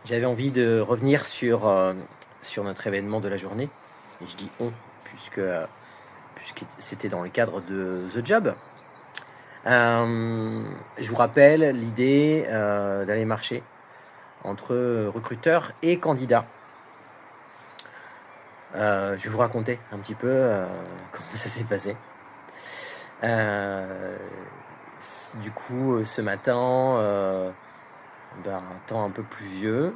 J'avais envie de revenir sur notre événement de la journée. Et je dis on, puisque c'était dans le cadre de The Job. Je vous rappelle l'idée d'aller marcher entre recruteurs et candidats. Je vais vous raconter un petit peu comment ça s'est passé. Du coup, ce matin, un temps un peu pluvieux.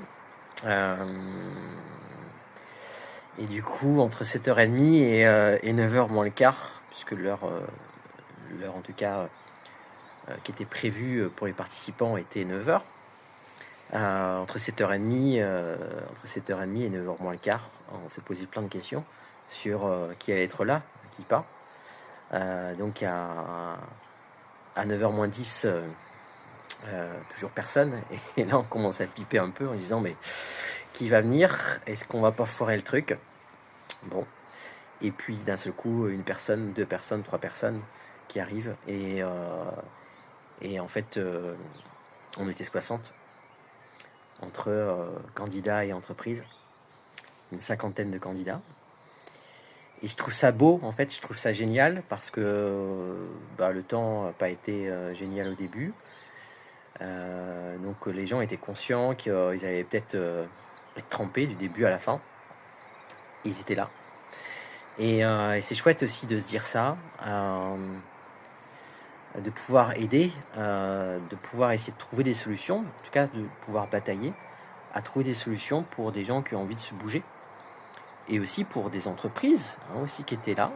Et du coup, entre 7h30 et 9h moins le quart, puisque l'heure en tout cas qui était prévue pour les participants était 9h. Entre 7h30 et 9h moins le quart, on s'est posé plein de questions sur qui allait être là, qui pas. Donc à 9h moins 10, toujours personne. Et là, on commence à flipper un peu en disant mais qui va venir? Est-ce qu'on va pas foirer le truc? Bon. Et puis d'un seul coup, une personne, deux personnes, trois personnes qui arrivent. Et en fait, on était 60 entre candidats et entreprises. Une cinquantaine de candidats. Et je trouve ça beau, en fait, je trouve ça génial parce que le temps n'a pas été génial au début. Donc les gens étaient conscients qu'ils allaient peut-être être trempés du début à la fin. Et ils étaient là. Et c'est chouette aussi de se dire ça, de pouvoir aider, de pouvoir essayer de trouver des solutions, en tout cas de pouvoir batailler à trouver des solutions pour des gens qui ont envie de se bouger. Et aussi pour des entreprises aussi qui étaient là,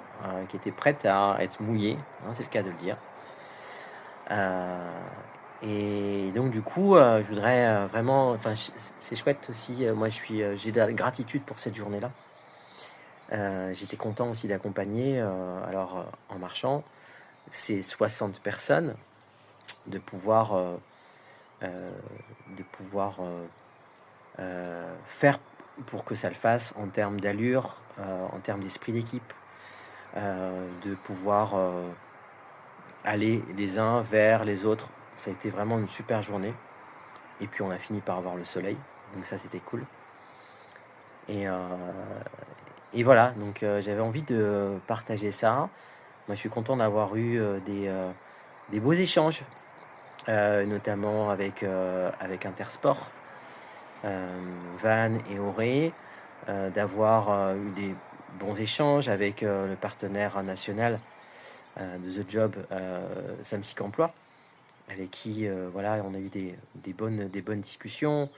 qui étaient prêtes à être mouillées, c'est le cas de le dire. Et donc du coup, je voudrais vraiment, c'est chouette aussi. Moi, j'ai de la gratitude pour cette journée-là. J'étais content aussi d'accompagner, en marchant, ces 60 personnes, de pouvoir, faire pour que ça le fasse en termes d'allure, en termes d'esprit d'équipe, de pouvoir aller les uns vers les autres. Ça a été vraiment une super journée. Et puis on a fini par avoir le soleil, donc ça c'était cool. Et voilà, donc j'avais envie de partager ça. Moi je suis content d'avoir eu des beaux échanges, notamment avec Intersport, Van et Auré, d'avoir eu des bons échanges avec le partenaire national de The Job, Samsic Emploi, avec qui on a eu des bonnes discussions,